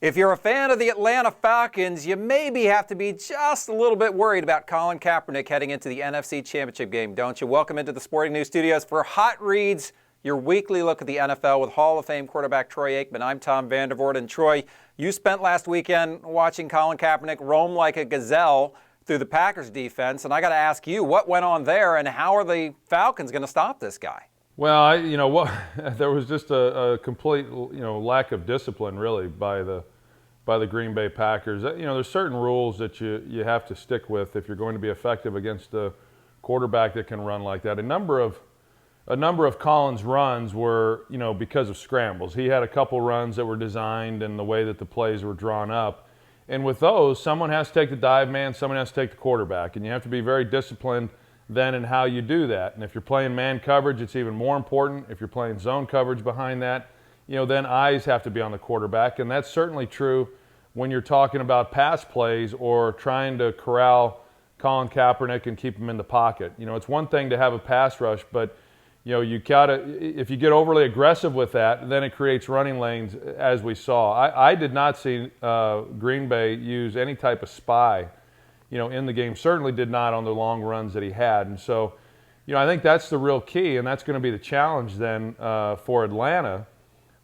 If you're a fan of the Atlanta Falcons, you maybe have to be just a little bit worried about Colin Kaepernick heading into the NFC Championship game, don't you? Welcome into the Sporting News Studios for Hot Reads, your weekly look at the NFL with Hall of Fame quarterback Troy Aikman. I'm Tom Vandervoort, and Troy, you spent last weekend watching Colin Kaepernick roam like a gazelle through the Packers defense, and I got to ask you, what went on there, and how are the Falcons going to stop this guy? Well, there was just a complete, lack of discipline really by the Green Bay Packers. There's certain rules that you have to stick with if you're going to be effective against a quarterback that can run like that. A number of Colin's runs were, because of scrambles. He had a couple runs that were designed and the way that the plays were drawn up. And with those, someone has to take the dive man, someone has to take the quarterback, and you have to be very disciplined then in how you do that. And if you're playing man coverage, it's even more important. If you're playing zone coverage behind that, then eyes have to be on the quarterback. And that's certainly true when you're talking about pass plays or trying to corral Colin Kaepernick and keep him in the pocket. It's one thing to have a pass rush, but you gotta, if you get overly aggressive with that, then it creates running lanes, as we saw. I did not see Green Bay use any type of spy in the game. Certainly did not on the long runs that he had. And so, I think that's the real key, and that's going to be the challenge then for Atlanta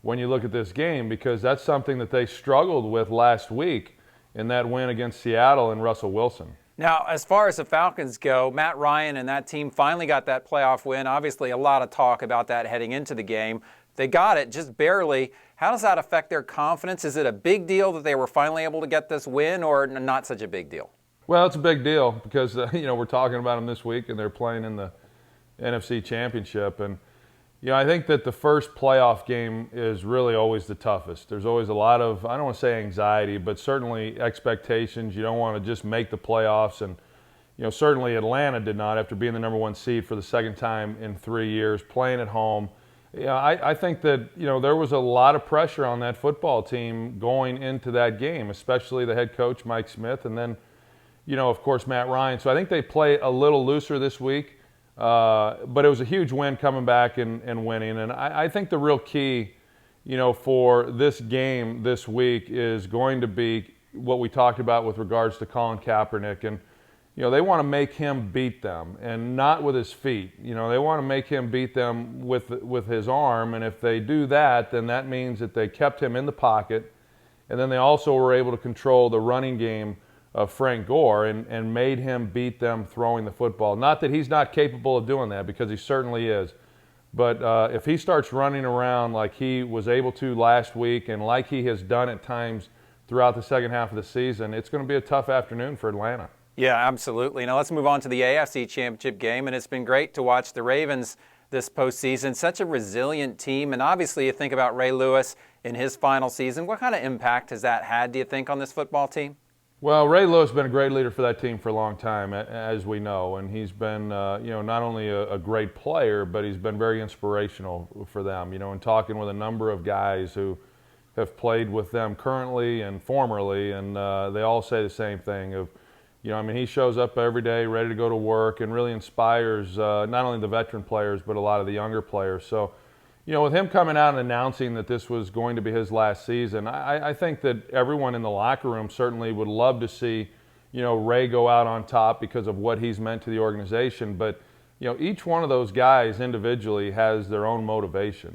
when you look at this game, because that's something that they struggled with last week in that win against Seattle and Russell Wilson. Now, as far as the Falcons go, Matt Ryan and that team finally got that playoff win. Obviously, a lot of talk about that heading into the game. They got it, just barely. How does that affect their confidence? Is it a big deal that they were finally able to get this win, or not such a big deal? Well, it's a big deal because, we're talking about them this week and they're playing in the NFC Championship. And, I think that the first playoff game is really always the toughest. There's always a lot of, I don't want to say anxiety, but certainly expectations. You don't want to just make the playoffs. And, certainly Atlanta did not after being the number one seed for the second time in 3 years, playing at home. I think that, there was a lot of pressure on that football team going into that game, especially the head coach, Mike Smith, and then, of course, Matt Ryan. So I think they play a little looser this week, but it was a huge win coming back and winning. And I think the real key, for this game this week is going to be what we talked about with regards to Colin Kaepernick. And, they want to make him beat them and not with his feet. They want to make him beat them with his arm. And if they do that, then that means that they kept him in the pocket. And then they also were able to control the running game of Frank Gore and made him beat them throwing the football. Not that he's not capable of doing that, because he certainly is. But if he starts running around like he was able to last week and like he has done at times throughout the second half of the season, it's going to be a tough afternoon for Atlanta. Yeah, absolutely. Now let's move on to the AFC Championship game, and it's been great to watch the Ravens this postseason. Such a resilient team, and obviously you think about Ray Lewis in his final season. What kind of impact has that had, do you think, on this football team? Well, Ray Lewis has been a great leader for that team for a long time, as we know, and he's been, not only a great player, but he's been very inspirational for them. In talking with a number of guys who have played with them currently and formerly, and they all say the same thing of, he shows up every day ready to go to work and really inspires not only the veteran players, but a lot of the younger players. So, with him coming out and announcing that this was going to be his last season, I think that everyone in the locker room certainly would love to see, Ray go out on top because of what he's meant to the organization. But, each one of those guys individually has their own motivation.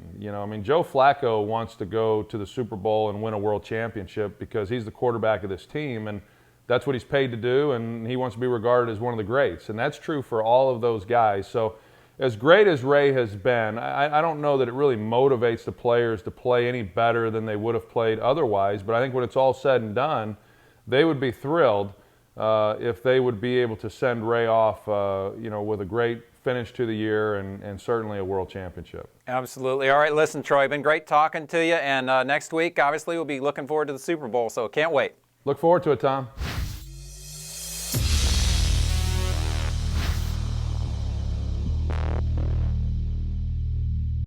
Joe Flacco wants to go to the Super Bowl and win a world championship because he's the quarterback of this team, and that's what he's paid to do, and he wants to be regarded as one of the greats. And that's true for all of those guys. So, as great as Ray has been, I don't know that it really motivates the players to play any better than they would have played otherwise. But I think when it's all said and done, they would be thrilled if they would be able to send Ray off, with a great finish to the year and certainly a world championship. Absolutely. All right, listen, Troy, been great talking to you. And next week, obviously, we'll be looking forward to the Super Bowl, so can't wait. Look forward to it, Tom.